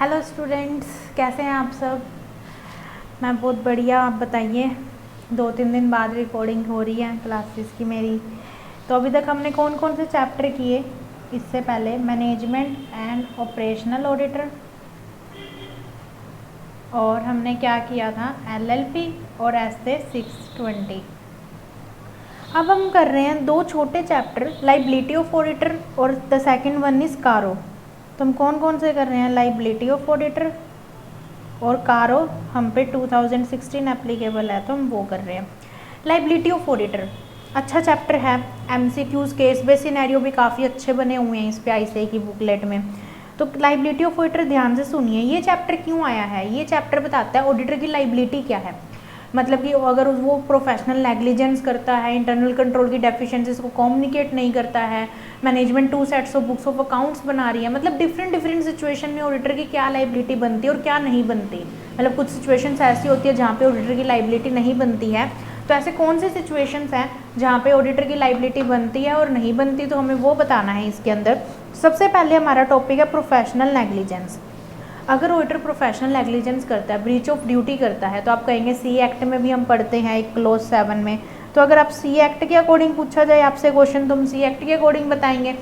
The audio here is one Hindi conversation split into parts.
हेलो स्टूडेंट्स, कैसे हैं आप सब। मैं बहुत बढ़िया, आप बताइए। 2-3 दिन बाद रिकॉर्डिंग हो रही है क्लासेस की मेरी। तो अभी तक हमने कौन कौन से चैप्टर किए। इससे पहले मैनेजमेंट एंड ऑपरेशनल ऑडिटर, और हमने क्या किया था, एलएलपी और एसए 620। अब हम कर रहे हैं 2 छोटे चैप्टर, लाइबिलिटी ऑफ ऑडिटर और द सेकंड वन इज कारो। तो हम कौन कौन से कर रहे हैं, लाइबिलिटी ऑफ ऑडिटर और कारो हम पे 2016 एप्लीकेबल है तो हम वो कर रहे हैं। लाइबिलिटी ऑफ ऑडिटर अच्छा चैप्टर है। एमसीक्यूज केस बेस सिनेरियो भी काफ़ी अच्छे बने हुए हैं इस पे आईसीएआई की बुकलेट में। तो लाइबिलिटी ऑफ ऑडिटर ध्यान से सुनिए, ये चैप्टर क्यों आया है। ये चैप्टर बताता है ऑडिटर की लाइबिलिटी क्या है। मतलब कि अगर वो प्रोफेशनल नेग्लिजेंस करता है, इंटरनल कंट्रोल की डेफिशिएंसीज को कम्युनिकेट नहीं करता है, management 2 sets of books of accounts बना रही है, मतलब डिफरेंट सिचुएशन में ऑडिटर की क्या लाइबिलिटी बनती है और क्या नहीं बनती। मतलब कुछ सिचुएशंस ऐसी होती है जहाँ पे ऑडिटर की लाइबिलिटी नहीं बनती है। तो ऐसे कौन सी सिचुएशंस हैं जहाँ पे ऑडिटर की लाइबिलिटी बनती है और नहीं बनती, तो हमें वो बताना है इसके अंदर। सबसे पहले हमारा टॉपिक है प्रोफेशनल नेग्लिजेंस। अगर ऑडिटर प्रोफेशनल नेग्लिजेंस करता है, ब्रीच ऑफ ड्यूटी करता है, तो आप कहेंगे सी एक्ट में भी हम पढ़ते हैं एक क्लोज 7 में। तो अगर आप सी एक्ट के अकॉर्डिंग पूछा जाए आपसे क्वेश्चन तो हम सी एक्ट के अकॉर्डिंग बताएंगे।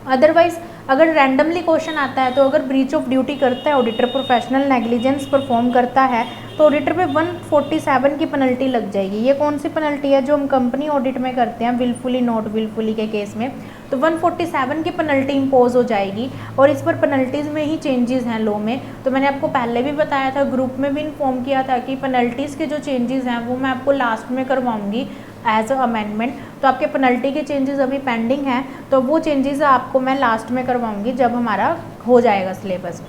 अदरवाइज अगर रैंडमली क्वेश्चन आता है तो अगर ब्रीच ऑफ ड्यूटी करता है ऑडिटर, प्रोफेशनल नेग्लिजेंस परफॉर्म करता है, तो ऑडिटर पे 147 की पेनल्टी लग जाएगी। ये कौन सी पेनल्टी है, जो हम कंपनी ऑडिट में करते हैं विलफुली नॉट विलफुली के केस में, तो 147 की पेनल्टी इम्पोज हो जाएगी। और इस पर पेनल्टीज़ में ही चेंजेस हैं लॉ में। तो मैंने आपको पहले भी बताया था, ग्रुप में भी इन्फॉर्म किया था कि पेनल्टीज़ के जो चेंजेस हैं वो मैं आपको लास्ट में करवाऊंगी एज अ अमेंडमेंट। तो आपके पेनल्टी के चेंजेस अभी पेंडिंग हैं, तो वो चेंजेस आपको मैं लास्ट में करवाऊंगी जब हमारा हो जाएगा सिलेबस।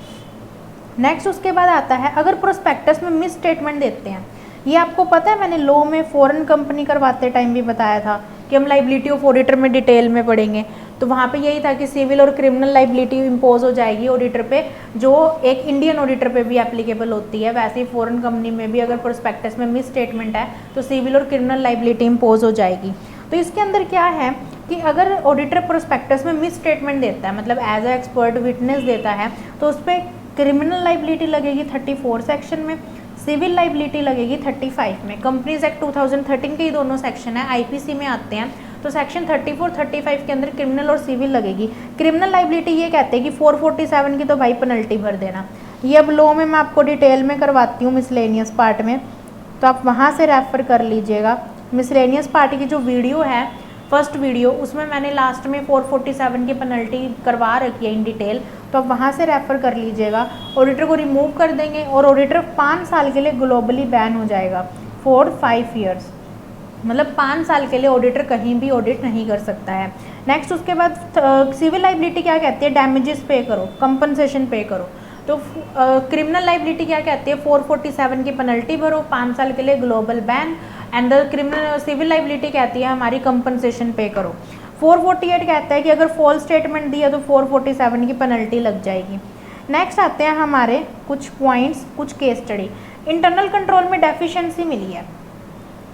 नेक्स्ट उसके बाद आता है अगर प्रोस्पेक्टस में मिस स्टेटमेंट देते हैं। ये आपको पता है, मैंने लॉ में फॉरेन कंपनी करवाते टाइम भी बताया था कि हम लाइबिलिटी ऑफ ऑडिटर में डिटेल में पढ़ेंगे। तो वहाँ पे यही था कि सिविल और क्रिमिनल लाइबिलिटी इम्पोज हो जाएगी ऑडिटर पे, जो एक इंडियन ऑडिटर पे भी एप्लीकेबल होती है। वैसे ही फॉरेन कंपनी में भी अगर प्रोस्पेक्टस में मिस स्टेटमेंट है तो सिविल और क्रिमिनल लाइबिलिटी इम्पोज हो जाएगी। तो इसके अंदर क्या है कि अगर ऑडिटर प्रोस्पेक्टस में मिस स्टेटमेंट देता है, मतलब एज अ एक्सपर्ट विटनेस देता है, तो उस पर क्रिमिनल लाइबिलिटी लगेगी 34 सेक्शन में, सिविल लाइबिलिटी लगेगी 35 में। कंपनीज एक्ट 2013 के ही दोनों सेक्शन है, आईपीसी में आते हैं। तो सेक्शन 34, 35 के अंदर क्रिमिनल और सिविल लगेगी। क्रिमिनल लाइबिलिटी ये कहते हैं कि 447 की तो भाई पेनल्टी भर देना। ये अब लॉ में मैं आपको डिटेल में करवाती हूँ मिसलेनियस पार्ट में, तो आप वहाँ से रेफर कर लीजिएगा। मिसलेनियस पार्ट की जो वीडियो है, फर्स्ट वीडियो, उसमें मैंने लास्ट में 447 की पेनल्टी करवा रखी है इन डिटेल, तो आप वहाँ से रेफ़र कर लीजिएगा। ऑडिटर को रिमूव कर देंगे और ऑडिटर 5 साल के लिए ग्लोबली बैन हो जाएगा फॉर 5 ईयर्स। मतलब 5 साल के लिए ऑडिटर कहीं भी ऑडिट नहीं कर सकता है। नेक्स्ट उसके बाद सिविल लाइबिलिटी क्या कहती है, डैमेजेस पे करो, कंपनसेशन पे करो। तो क्रिमिनल लाइबिलिटी क्या कहती है, 447 की पेनल्टी भरो, 5 साल के लिए global ban. And the criminal civil liability कहती है हमारी कंपनसेशन पे करो। 448 कहता है कि अगर फॉल्स स्टेटमेंट दिया तो 447 की पेनल्टी लग जाएगी। नेक्स्ट आते हैं हमारे कुछ पॉइंट्स, कुछ केस स्टडी। इंटरनल कंट्रोल में डेफिशिएंसी मिली है।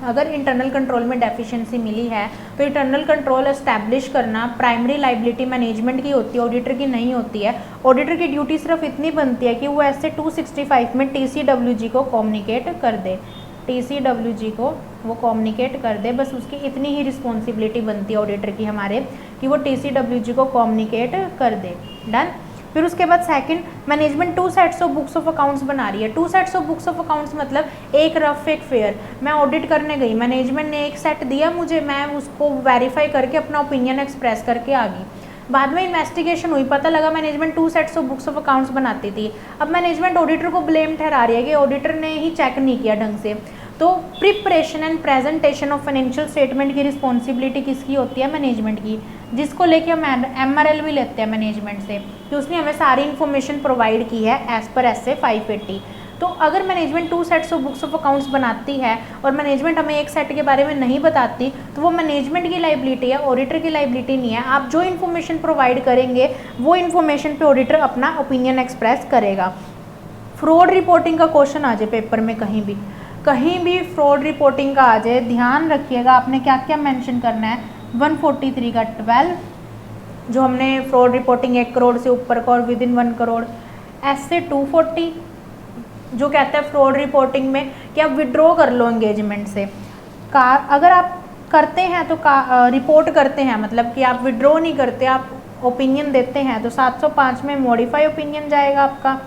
अगर इंटरनल कंट्रोल में डेफिशिएंसी मिली है तो इंटरनल कंट्रोल एस्टैब्लिश करना प्राइमरी लाइबिलिटी मैनेजमेंट की होती है, ऑडिटर की नहीं होती है। ऑडिटर की ड्यूटी सिर्फ इतनी बनती है कि वो ऐसे 265 में टीसीडब्ल्यूजी को कम्युनिकेट कर दे, टीसीडब्ल्यूजी को वो कम्युनिकेट कर दे, बस उसकी इतनी ही रिस्पॉन्सिबिलिटी बनती है ऑडिटर की हमारे कि वो टीसीडब्ल्यूजी को कम्युनिकेट कर दे। डन। फिर उसके बाद second, management 2 sets of books of accounts बना रही है। 2 sets of books of accounts मतलब एक रफ एक फेयर। मैं ऑडिट करने गई, मैनेजमेंट ने एक सेट दिया मुझे, मैं उसको वेरीफाई करके अपना ओपिनियन एक्सप्रेस करके आ गई। बाद में इन्वेस्टिगेशन हुई, पता लगा management 2 sets of books of accounts बनाती थी। अब मैनेजमेंट ऑडिटर को ब्लेम ठहरा रही है कि ऑडिटर ने ही चेक नहीं किया ढंग से। तो preparation and presentation of financial statement की रिस्पॉन्सिबिलिटी किसकी होती है, मैनेजमेंट की, जिसको लेके हम एमआरएल भी लेते हैं मैनेजमेंट से कि उसने हमें सारी इन्फॉर्मेशन प्रोवाइड की है एज पर एसए 580। तो अगर management 2 sets of books of accounts बनाती है और मैनेजमेंट हमें एक सेट के बारे में नहीं बताती, तो वो मैनेजमेंट की लाइबिलिटी है, ऑडिटर की लाइबिलिटी नहीं है। आप जो इन्फॉर्मेशन प्रोवाइड करेंगे वो इन्फॉर्मेशन पे ऑडिटर अपना ओपिनियन एक्सप्रेस करेगा। फ्रॉड रिपोर्टिंग का क्वेश्चन आ जाए पेपर में, कहीं भी फ्रॉड रिपोर्टिंग का आ जाए, ध्यान रखिएगा आपने क्या क्या मेंशन करना है। 143 का 12 जो हमने फ्रॉड रिपोर्टिंग 1 करोड़ से ऊपर का और विद इन 1 करोड़, SA 240 जो कहता है फ्रॉड रिपोर्टिंग में कि आप विड्रॉ कर लो एंगेजमेंट से। अगर आप करते हैं तो रिपोर्ट करते हैं, मतलब कि आप विड्रॉ नहीं करते, आप ओपिनियन देते हैं, तो 705 में मॉडिफाई ओपिनियन जाएगा आपका।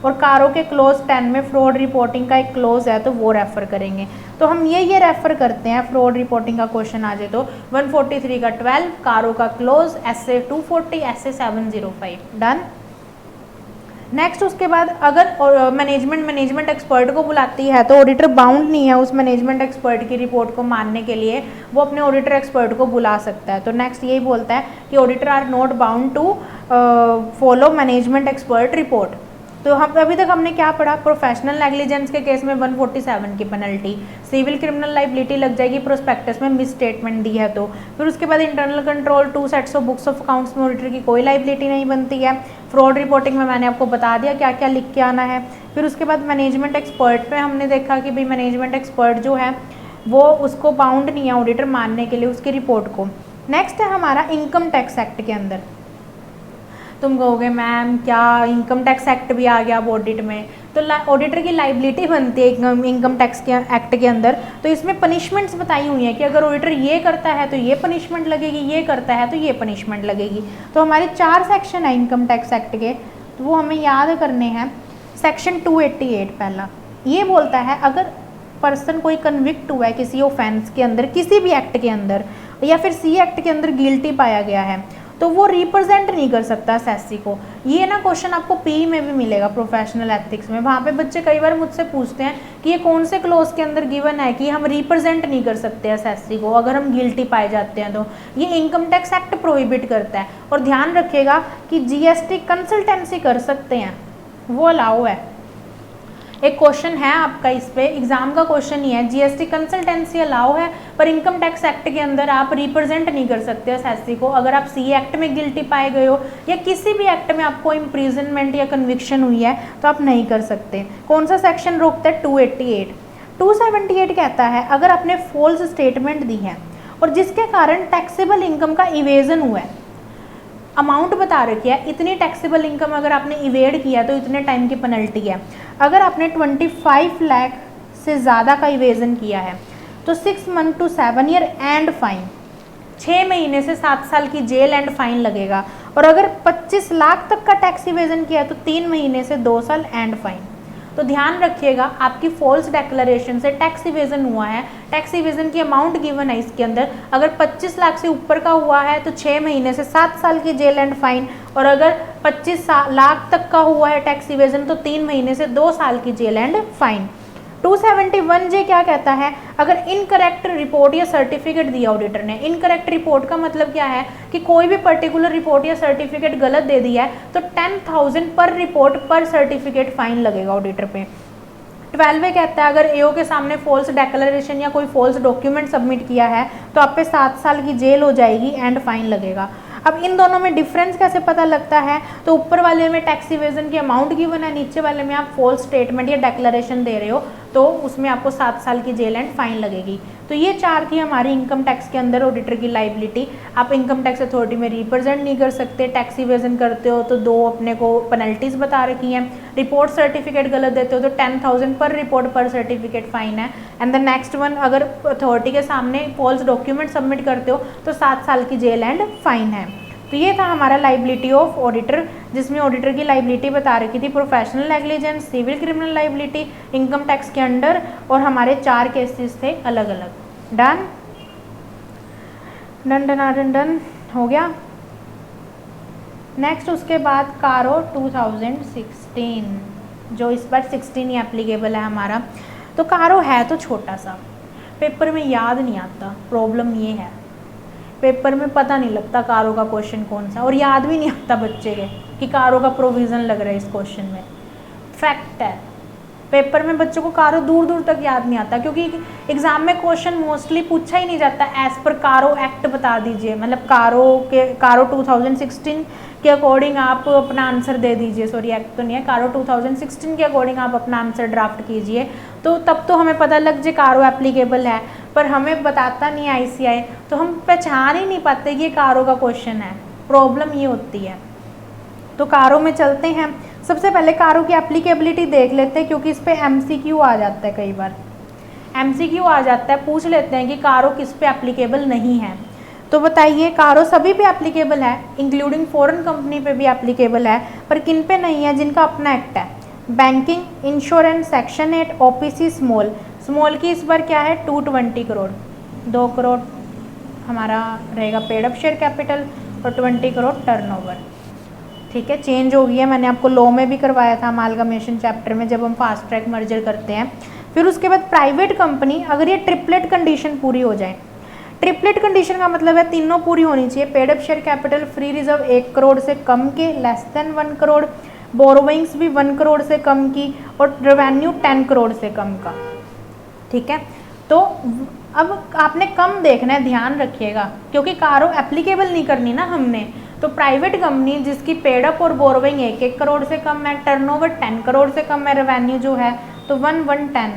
और कारो के क्लोज 10 में फ्रॉड रिपोर्टिंग का एक क्लोज है तो वो रेफ़र करेंगे। तो हम ये रेफ़र करते हैं, फ्रॉड रिपोर्टिंग का क्वेश्चन आ जाए तो 143 का 12, कारो का close, SA 240, SA 705, done. Next उसके बाद अगर मैनेजमेंट एक्सपर्ट को बुलाती है तो ऑडिटर बाउंड नहीं है उस मैनेजमेंट एक्सपर्ट की रिपोर्ट को मानने के लिए, वो अपने ऑडिटर एक्सपर्ट को बुला सकता है। तो नेक्स्ट यही बोलता है कि auditor are not bound to follow management expert report. तो हम अभी तक हमने क्या पढ़ा, प्रोफेशनल नेग्लिजेंस के केस में 147 की पेनल्टी, सिविल क्रिमिनल लाइबिलिटी लग जाएगी प्रोस्पेक्टस में मिस स्टेटमेंट दी है तो। फिर उसके बाद internal control 2 sets of books of accounts में ऑडिटर की कोई लाइबिलिटी नहीं बनती है। फ्रॉड रिपोर्टिंग में मैंने आपको बता दिया क्या क्या लिख के आना है। फिर उसके बाद मैनेजमेंट एक्सपर्ट पे हमने देखा कि भाई मैनेजमेंट एक्सपर्ट जो है वो उसको बाउंड नहीं है ऑडिटर मानने के लिए उसकी रिपोर्ट को। नेक्स्ट है हमारा इनकम टैक्स एक्ट के अंदर। तुम कहोगे मैम क्या इनकम टैक्स एक्ट भी आ गया अब ऑडिट में, तो ऑडिटर की लाइबिलिटी बनती है इनकम टैक्स के एक्ट के अंदर। तो इसमें पनिशमेंट्स बताई हुई हैं कि अगर ऑडिटर ये करता है तो ये पनिशमेंट लगेगी, ये करता है तो ये पनिशमेंट लगेगी। तो हमारे 4 सेक्शन है इनकम टैक्स एक्ट के, तो वो हमें याद करने हैं। सेक्शन 288 पहला ये बोलता है अगर पर्सन कोई कन्विक्ट हुआ है किसी ऑफेंस के अंदर, किसी भी एक्ट के अंदर, या फिर सी एक्ट के अंदर गिल्टी पाया गया है, तो वो रिप्रेजेंट नहीं कर सकता सेसी को। ये ना क्वेश्चन आपको पी में भी मिलेगा प्रोफेशनल एथिक्स में। वहाँ पे बच्चे कई बार मुझसे पूछते हैं कि ये कौन से क्लोज के अंदर गिवन है कि हम रिप्रेजेंट नहीं कर सकते हैं सेसी को अगर हम गिल्टी पाए जाते हैं। तो ये इनकम टैक्स एक्ट प्रोहिबिट करता है। और ध्यान रखिएगा कि जीएसटी कंसल्टेंसी कर सकते हैं, वो अलाउ है। एक क्वेश्चन है आपका इस पे, एग्जाम का क्वेश्चन ही है, जीएसटी कंसल्टेंसी अलाउ है पर इनकम टैक्स एक्ट के अंदर आप रिप्रेजेंट नहीं कर सकते एसएससी को। अगर आप सी एक्ट में गिल्टी पाए गए हो या किसी भी एक्ट में आपको इम्प्रिजनमेंट या कन्विक्शन हुई है तो आप नहीं कर सकते। कौन सा सेक्शन रोकता है? 288। 278 कहता है अगर आपने फॉल्स स्टेटमेंट दी है और जिसके कारण टैक्सेबल इनकम का इवेजन हुआ है, अमाउंट बता रखी है इतनी टैक्सेबल इनकम अगर आपने इवेड किया तो इतने टाइम की पेनल्टी है। अगर आपने 25 लाख से ज़्यादा का इवेजन किया है तो 6 month to 7 year and fine, 6 महीने से 7 साल की जेल एंड फाइन लगेगा। और अगर 25 लाख तक का टैक्स इवेजन किया तो 3 महीने से 2 साल एंड फाइन। तो ध्यान रखिएगा आपकी फॉल्स डेक्लेरेशन से टैक्स इवेजन हुआ है, टैक्स इवेजन की अमाउंट गिवन है इसके अंदर, अगर 25 लाख से ऊपर का हुआ है तो 6 महीने से 7 साल की जेल एंड फाइन, और अगर 25 लाख तक का हुआ है टैक्स इवेजन तो 3 महीने से 2 साल की जेल एंड फाइन। 271J क्या कहता है? अगर इनकरेक्ट रिपोर्ट या सर्टिफिकेट दिया ऑडिटर ने, इनकरेक्ट रिपोर्ट का मतलब क्या है कि कोई भी पर्टिकुलर रिपोर्ट या सर्टिफिकेट गलत दे दिया है तो 10,000 पर रिपोर्ट पर सर्टिफिकेट फाइन लगेगा ऑडिटर पे। 12 कहता है अगर एओ के सामने फॉल्स डेक्लेरेशन या कोई फॉल्स डॉक्यूमेंट सबमिट किया है तो आप पे 7 साल की जेल हो जाएगी एंड फाइन लगेगा। अब इन दोनों में डिफरेंस कैसे पता लगता है? तो ऊपर वाले में टैक्स इवेजन की अमाउंट गिवन है, नीचे वाले में आप फॉल्स स्टेटमेंट या डेक्लेरेशन दे रहे हो तो उसमें आपको 7 साल की जेल एंड फाइन लगेगी। तो ये 4 थी हमारी इनकम टैक्स के अंदर ऑडिटर की लाइबिलिटी। आप इनकम टैक्स अथॉरिटी में रिप्रेजेंट नहीं कर सकते, टैक्स इवेजन करते हो तो 2 अपने को पेनल्टीज बता रखी हैं, रिपोर्ट सर्टिफिकेट गलत देते हो तो 10,000 पर रिपोर्ट पर सर्टिफिकेट फाइन है। एंड द नेक्स्ट वन, अगर अथॉरिटी के सामने फॉल्स डॉक्यूमेंट सबमिट करते हो तो 7 साल की जेल एंड फाइन है। तो ये था हमारा लाइबिलिटी ऑफ ऑडिटर, जिसमें ऑडिटर की लाइबिलिटी बता रखी थी professional negligence, civil criminal liability, income tax के अंडर, और हमारे 4 केसेस थे अलग अलग। Done done done done done हो गया। नेक्स्ट उसके बाद कारो 2016, जो इस बार 16 ही एप्लीकेबल है हमारा। तो कारो है तो छोटा सा, पेपर में याद नहीं आता, प्रॉब्लम ये है पेपर में पता नहीं लगता कारो का क्वेश्चन कौन सा, और याद भी नहीं आता बच्चे के कि कारो का प्रोविज़न लग रहा है इस क्वेश्चन में। फैक्ट है, पेपर में बच्चों को कारो दूर दूर तक याद नहीं आता, क्योंकि एग्जाम में क्वेश्चन मोस्टली पूछा ही नहीं जाता एज पर कारो एक्ट बता दीजिए, मतलब कारो 2016 के अकॉर्डिंग आप अपना आंसर दे दीजिए। सॉरी, एक्ट तो नहीं है, कारो 2016 के अकॉर्डिंग आप अपना आंसर ड्राफ्ट कीजिए, तो तब तो हमें पता लग जाए कारो एप्लीकेबल है। पर हमें बताता नहीं आईसीआई, तो हम पहचान ही नहीं पाते कि ये कारो का क्वेश्चन है, प्रॉब्लम ये होती है। तो कारो में चलते हैं। सबसे पहले कारो की एप्लीकेबिलिटी देख लेते हैं, क्योंकि इस पे एमसीक्यू आ जाता है, कई बार एमसीक्यू आ जाता है, पूछ लेते हैं कि कारो किस पे एप्लीकेबल नहीं है। तो बताइए कारो सभी पे एप्लीकेबल है, इंक्लूडिंग फॉरेन कंपनी पे भी एप्लीकेबल है, पर किन पे नहीं है? जिनका अपना एक्ट है, banking, insurance, section 8, OPC, small. Small की इस बार क्या है 220 करोड़, 2 करोड़ हमारा रहेगा पेड अप शेयर कैपिटल और 20 करोड़ टर्नओवर। ठीक है, चेंज हो गई है, मैंने आपको लॉ में भी करवाया था अमालगमेशन चैप्टर में, जब हम फास्ट ट्रैक मर्जर करते हैं। फिर उसके बाद प्राइवेट कंपनी, अगर ये ट्रिपलेट कंडीशन पूरी हो जाए, ट्रिपलेट कंडीशन का मतलब है तीनों पूरी होनी चाहिए, paid up share capital free reserve 1 crore से कम के, लेस देन 1 करोड़, बोरोविंग्स भी 1 करोड़ से कम की, और रेवेन्यू 10 करोड़ से कम का। ठीक है, तो अब आपने कम देखना है, ध्यान रखिएगा, क्योंकि कारो एप्लीकेबल नहीं करनी ना हमने। तो प्राइवेट कंपनी जिसकी पेड अप और बोरोविंग 1-1 करोड़ से कम है, टर्नओवर 10 करोड़ से कम है, रेवेन्यू जो है तो 1-1-10,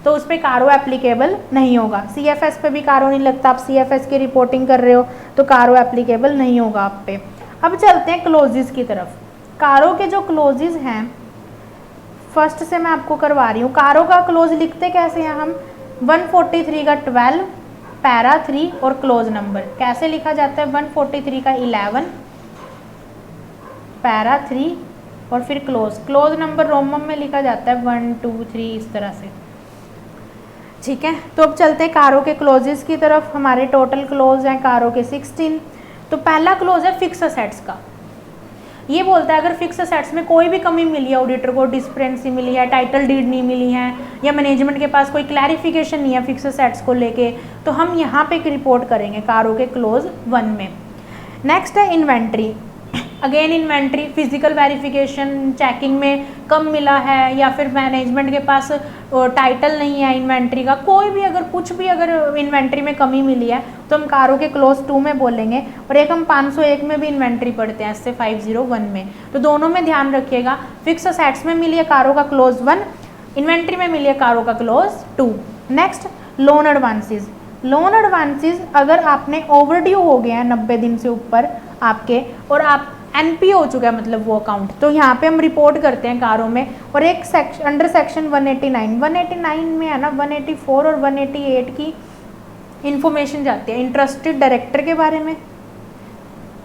तो उस पर कारो एप्लीकेबल नहीं होगा। सीएफएस पे भी कारो नहीं लगता, आप सीएफएस की रिपोर्टिंग कर रहे हो तो कारो एप्लीकेबल नहीं होगा आप पे। अब चलते हैं क्लोजेस की तरफ। कारो के जो क्लोजेस हैं, फर्स्ट से मैं आपको करवा रही हूँ। कारो का क्लोज लिखते कैसे हैं हम? 143 का 12, पैरा 3 और क्लोज नंबर कैसे लिखा जाता है? 143 का 11, पैरा 3 और फिर क्लोज नंबर रोमन में लिखा जाता है 1 2 3 इस तरह से। ठीक है, तो अब चलते हैं कारो के क्लोजेस की तरफ। हमारे टोटल क्लोज हैं कारो के 16। तो पहला क्लोज है फिक्स असेट्स का। ये बोलता है अगर फिक्स असेट्स में कोई भी कमी मिली है, ऑडिटर को डिस्प्रेंसी मिली है, टाइटल डीड नहीं मिली है, या मैनेजमेंट के पास कोई क्लैरिफिकेशन नहीं है फिक्स असेट्स को लेके, तो हम यहाँ पे एक रिपोर्ट करेंगे कारो के क्लोज 1 में। नेक्स्ट है inventory. Again inventory, physical verification, checking में कम मिला है, या फिर मैनेजमेंट के पास टाइटल नहीं है इन्वेंट्री का, कोई भी अगर कुछ भी अगर इन्वेंट्री में कमी मिली है तो हम कारो के क्लोज 2 में बोलेंगे। और एक हम 501 में भी इन्वेंट्री पढ़ते हैं, इससे 501 में, तो दोनों में ध्यान रखिएगा। फिक्स असेट्स में मिली है कारो का क्लोज 1, इन्वेंट्री में मिली है कारो का close 2। Next loan advances. Loan advances अगर आपने ओवरड्यू हो गया है 90 दिन से ऊपर आपके, और आप एनपीओ हो चुका है मतलब वो अकाउंट, तो यहाँ पे हम रिपोर्ट करते हैं कारो में। और एक सेक्शन अंडर सेक्शन 189 में है ना 184 और 188 की इंफॉर्मेशन जाती है इंटरेस्टेड डायरेक्टर के बारे में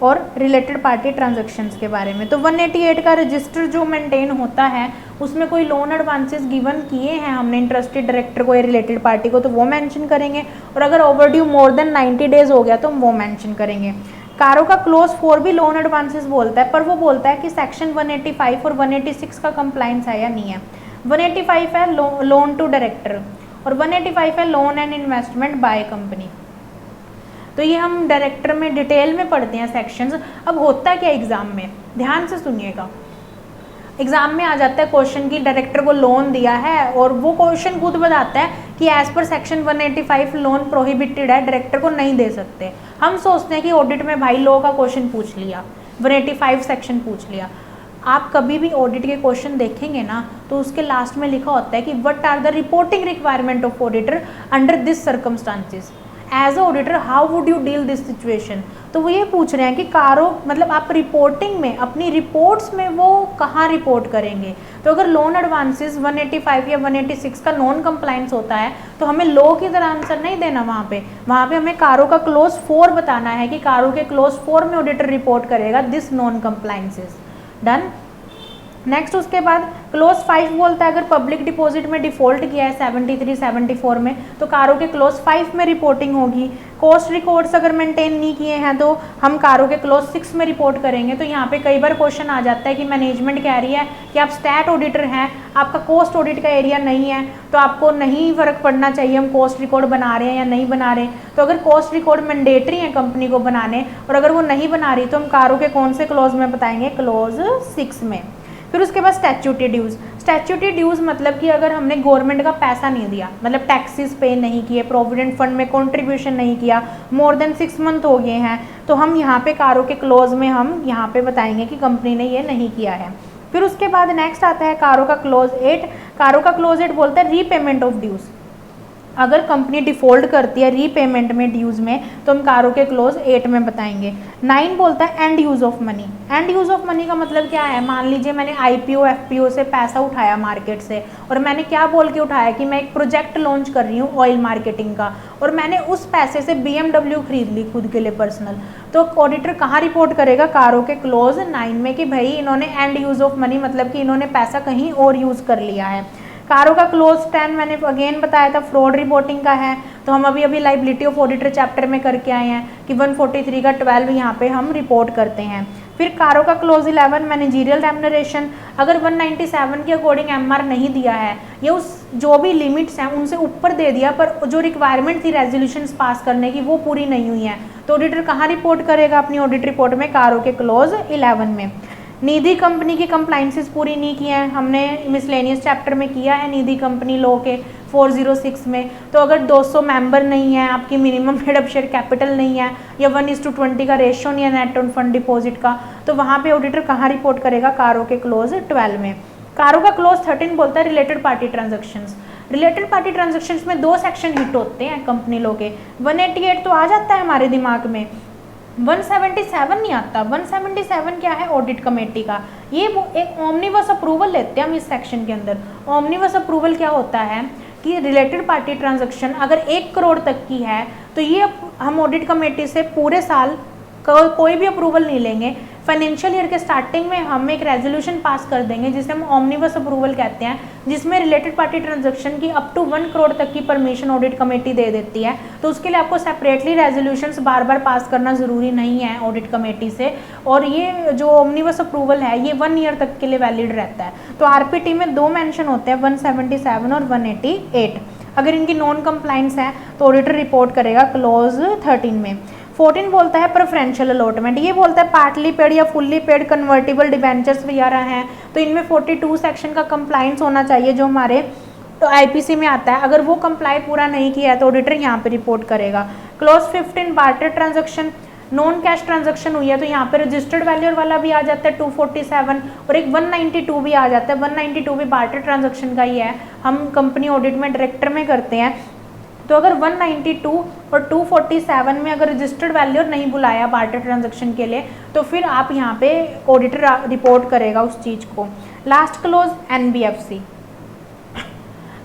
और रिलेटेड पार्टी ट्रांजैक्शंस के बारे में। तो 188 का रजिस्टर जो मेंटेन होता है उसमें कोई लोन एडवांसेस गिवन किए हैं हमने इंटरेस्टेड डायरेक्टर को या रिलेटेड पार्टी को, तो वो मेंशन करेंगे। और अगर ओवरड्यू मोर देन 90 डेज हो गया तो हम वो मेंशन करेंगे। कारो का क्लोज 4 भी लोन एडवांसेस बोलता है, पर वो बोलता है कि सेक्शन 185 और 186 का कंप्लाइंस है या नहीं है। 185 है लोन टू डायरेक्टर और 185 है loan and investment by company. तो ये हम डायरेक्टर में डिटेल में पढ़ते हैं सेक्शंस। अब होता क्या एग्जाम में, ध्यान से सुनिएगा। एग्जाम में आ जाता है क्वेश्चन की डायरेक्टर को लोन दिया है और वो क्वेश्चन खुद बताता है कि एज पर सेक्शन 185 लोन प्रोहिबिटेड है, डायरेक्टर को नहीं दे सकते। हम सोचते हैं कि ऑडिट में भाई लॉ का क्वेश्चन पूछ लिया, 185 सेक्शन पूछ लिया। आप कभी भी ऑडिट के क्वेश्चन देखेंगे ना तो उसके लास्ट में लिखा होता है कि what are the reporting requirement of auditor under this circumstances, as a auditor how would you deal this situation. तो वो ये पूछ रहे हैं कि कारो मतलब आप रिपोर्टिंग में अपनी रिपोर्ट्स में वो कहाँ रिपोर्ट करेंगे। तो अगर लोन एडवांसेस 185 या 186 का नॉन कंप्लाइंस होता है तो हमें लॉ की तरह आंसर नहीं देना वहाँ पे हमें कारो का क्लोज 4 बताना है कि कारो के क्लोज 4 में ऑडिटर रिपोर्ट करेगा this non compliances. Done. Next उसके बाद क्लोज 5 बोलता है अगर पब्लिक डिपॉजिट में डिफॉल्ट किया है 73-74 में तो कारो के क्लोज 5 में रिपोर्टिंग होगी। कॉस्ट रिकॉर्ड्स अगर मेंटेन नहीं किए हैं तो हम कारो के क्लोज 6 में रिपोर्ट करेंगे। तो यहाँ पे कई बार क्वेश्चन आ जाता है कि मैनेजमेंट कह रही है कि आप स्टैट ऑडिटर हैं, आपका कॉस्ट ऑडिट का एरिया नहीं है, तो आपको नहीं फर्क पड़ना चाहिए हम कॉस्ट रिकॉर्ड बना रहे हैं या नहीं बना रहे। तो अगर कॉस्ट रिकॉर्ड मैंडेटरी है कंपनी को बनाने और अगर वो नहीं बना रही तो हम कारो के कौन से क्लोज में बताएंगे, क्लोज 6 में। फिर उसके बाद स्टैट्यूटरी ड्यूज। स्टैट्यूटरी ड्यूज मतलब कि अगर हमने गवर्नमेंट का पैसा नहीं दिया, मतलब टैक्सेस पे नहीं किए, प्रोविडेंट फंड में कंट्रीब्यूशन नहीं किया, मोर देन 6 मंथ हो गए हैं, तो हम यहाँ पे कारो के क्लोज में हम यहाँ पे बताएंगे कि कंपनी ने ये नहीं किया है। फिर उसके बाद नेक्स्ट आता है कारो का क्लोज 8। कारो का क्लोज 8 बोलता है रीपेमेंट ऑफ ड्यूज। अगर कंपनी डिफ़ॉल्ट करती है रीपेमेंट में ड्यूज़ में तो हम कारो के क्लोज 8 में बताएंगे। 9 बोलता है and use of money. And use of money का मतलब क्या है, मान लीजिए मैंने आईपीओ एफपीओ से पैसा उठाया मार्केट से, और मैंने क्या बोल के उठाया कि मैं एक प्रोजेक्ट लॉन्च कर रही हूँ ऑयल मार्केटिंग का, और मैंने उस पैसे से BMW खरीद ली खुद के लिए पर्सनल, तो ऑडिटर कहाँ रिपोर्ट करेगा, कारो के क्लोज 9 में कि भाई इन्होंने एंड यूज़ ऑफ मनी मतलब कि इन्होंने पैसा कहीं और यूज़ कर लिया है। कारो का क्लोज 10 मैंने अगेन बताया था फ्रॉड रिपोर्टिंग का है, तो हम अभी लाइबिलिटी ऑफ ऑडिटर चैप्टर में करके आए हैं कि 143 का 12 यहाँ पे हम रिपोर्ट करते हैं। फिर कारो का क्लोज 11 मैनेजीरियल रेम्यूनरेशन, अगर 197 के अकॉर्डिंग MR नहीं दिया है, ये उस जो भी लिमिट्स हैं उनसे ऊपर दे दिया, पर जो रिक्वायरमेंट थी रेजोल्यूशंस पास करने की वो पूरी नहीं हुई है, तो ऑडिटर कहाँ रिपोर्ट करेगा, अपनी ऑडिट रिपोर्ट में कारो के क्लोज 11 में। निधि कंपनी की कंप्लाइंसेस पूरी नहीं की हैं, हमने मिसलेनियस चैप्टर में किया है निधि कंपनी लॉ के 406 में, तो अगर 200 मेंबर नहीं है, आपकी minimum head up share capital नहीं है, या 1:20 का रेशियो नहीं है नेट ऑन फंड डिपॉजिट का, तो वहाँ पे ऑडिटर कहाँ रिपोर्ट करेगा, कारो के क्लोज 12 में। कारो का क्लोज 13 बोलता है related party transactions. Related party transactions में 2 सेक्शन हिट होते हैं कंपनी लॉ के, 188 तो आ जाता है हमारे दिमाग में, 177 नहीं आता। 177 क्या है, ऑडिट कमेटी का, ये वो एक ओमनिबस अप्रूवल लेते हैं हम इस सेक्शन के अंदर। ओमनिबस अप्रूवल क्या होता है कि रिलेटेड पार्टी ट्रांजैक्शन अगर 1 करोड़ तक की है तो ये हम ऑडिट कमेटी से पूरे साल कोई भी अप्रूवल नहीं लेंगे, फाइनेंशियल ईयर के स्टार्टिंग में हम एक रेजोल्यूशन पास कर देंगे जिसे हम ओमनिबस अप्रूवल कहते हैं, जिसमें रिलेटेड पार्टी ट्रांजैक्शन की अप टू 1 करोड़ तक की परमिशन ऑडिट कमेटी दे देती है। तो उसके लिए आपको सेपरेटली रेजोल्यूशंस बार बार पास करना ज़रूरी नहीं है ऑडिट कमेटी से, और ये जो ओमनिबस अप्रूवल है ये 1 ईयर तक के लिए वैलिड रहता है। तो RPT में 2 मेंशन होते हैं, 177 और 188। अगर इनकी नॉन कंप्लाइंस है तो ऑडिटर रिपोर्ट करेगा क्लोज 13 में। 14 बोलता है प्रेफरेंशियल अलॉटमेंट, ये बोलता है पार्टली पेड या फुल्ली पेड कन्वर्टिबल डिबेंचर्स वगैरह हैं, तो इनमें 42 सेक्शन का कंप्लाइंस होना चाहिए जो हमारे IPC में आता है। अगर वो कंप्लाई पूरा नहीं किया है तो ऑडिटर यहाँ पे रिपोर्ट करेगा। Close 15 barter transaction, non cash transaction हुई है तो यहाँ पे रजिस्टर्ड वैल्यूर वाला भी आ जाता है 247, और एक 192 भी आ जाता है। 192 भी बार्टर ट्रांजैक्शन का ही है, हम कंपनी ऑडिट में डायरेक्टर में करते हैं। तो अगर 192 और 247 में अगर रजिस्टर्ड वैल्यूर नहीं बुलाया बार्टर ट्रांजैक्शन के लिए तो फिर आप यहाँ पे ऑडिटर रिपोर्ट करेगा उस चीज़ को। लास्ट क्लोज NBFC,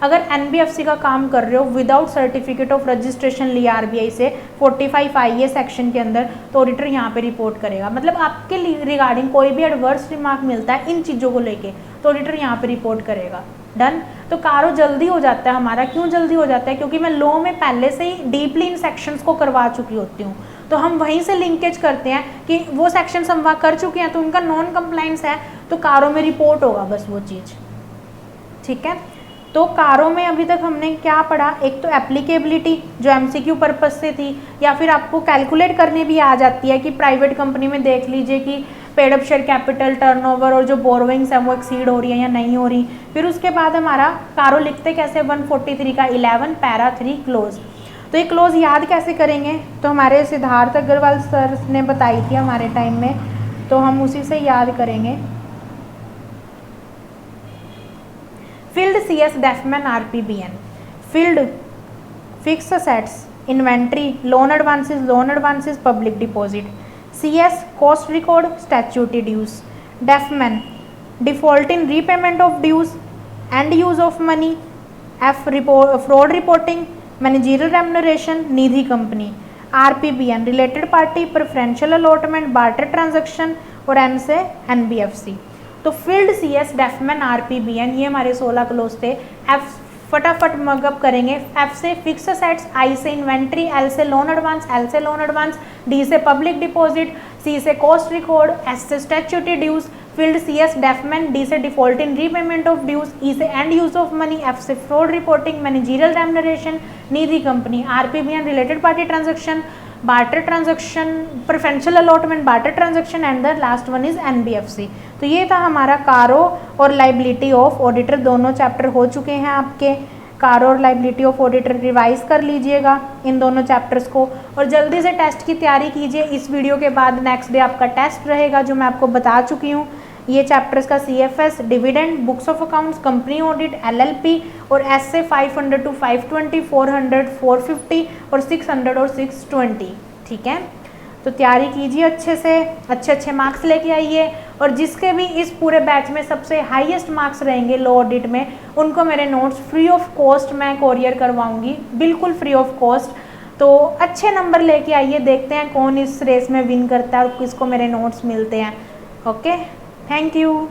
अगर NBFC का काम कर रहे हो विदाउट सर्टिफिकेट ऑफ रजिस्ट्रेशन लिया RBI से 45 IA सेक्शन के अंदर, तो ऑडिटर यहाँ पे रिपोर्ट करेगा। मतलब आपके रिगार्डिंग कोई भी एडवर्स रिमार्क मिलता है इन चीज़ों को लेके तो ऑडिटर यहाँ पे रिपोर्ट करेगा। डन। तो कारो जल्दी हो जाता है हमारा। क्यों जल्दी हो जाता है? क्योंकि मैं लॉ में पहले से ही डीपली इन सेक्शंस को करवा चुकी होती हूँ, तो हम वहीं से लिंकेज करते हैं कि वो सेक्शंस हम वहाँ कर चुके हैं तो उनका नॉन कंप्लाइंस है तो कारो में रिपोर्ट होगा बस वो चीज़। ठीक है, तो कारो में अभी तक हमने क्या पढ़ा? एक तो एप्लीकेबिलिटी जो MCQ पर्पस से थी, या फिर आपको कैलकुलेट करने भी आ जाती है कि प्राइवेट कंपनी में देख लीजिए कि paid up share capital, turnover और जो बोरोइंग्स है वो एक्सीड हो रही है या नहीं हो रही। फिर उसके बाद हमारा कारो लिखते कैसे? 143 का 11 पैरा 3 क्लोज। तो ये क्लोज याद कैसे करेंगे? तो हमारे सिद्धार्थ अग्रवाल सर ने बताई थी हमारे टाइम में, तो हम उसी से याद करेंगे। फील्ड CS defman RPBN, field fix assets, inventory, loan advances, public deposit. CS cost record, statutory dues. Defman default in repayment of dues and use of money. F fraud reporting, managerial remuneration, Nidhi company. RPBN related party, preferential allotment, barter transaction, और M से NBFC। तो फील्ड CS डेफमैन RPBN ये हमारे 16 क्लोज थे। F फटाफट मगअप करेंगे। F से फिक्स असेट्स, I से इन्वेंट्री, L से लोन एडवांस, L से लोन एडवांस, D से पब्लिक डिपॉजिट, C से कॉस्ट रिकॉर्ड, S से स्टैट्यूटरी ड्यूज। फील्ड CS डेफमैन, D से default in repayment of dues, E से end use of money, F से fraud reporting, managerial remuneration, Nidhi company. RPBN related party transaction, barter transaction, preferential allotment, barter transaction, and the last one is NBFC। तो ये था हमारा कारो और लाइबिलिटी ऑफ ऑडिटर, दोनों चैप्टर हो चुके हैं आपके। कारो और लाइबिलिटी ऑफ ऑडिटर रिवाइज कर लीजिएगा इन दोनों चैप्टर्स को, और जल्दी से टेस्ट की तैयारी कीजिए। इस वीडियो के बाद नेक्स्ट डे आपका टेस्ट रहेगा जो मैं आपको बता चुकी हूँ। ये चैप्टर्स का CFS, dividend, books of accounts, company audit, LLP और ऐसे 500 to 520, 400, 450 और 600 और 620। ठीक है, तो तैयारी कीजिए अच्छे से, अच्छे अच्छे मार्क्स लेके आइए। और जिसके भी इस पूरे बैच में सबसे हाईएस्ट मार्क्स रहेंगे लॉ ऑडिट में, उनको मेरे नोट्स फ्री ऑफ कॉस्ट मैं कोरियर करवाऊंगी, बिल्कुल फ्री ऑफ कॉस्ट। तो अच्छे नंबर लेके आइए, देखते हैं कौन इस रेस में विन करता है और किसको मेरे नोट्स मिलते हैं। Okay, thank you.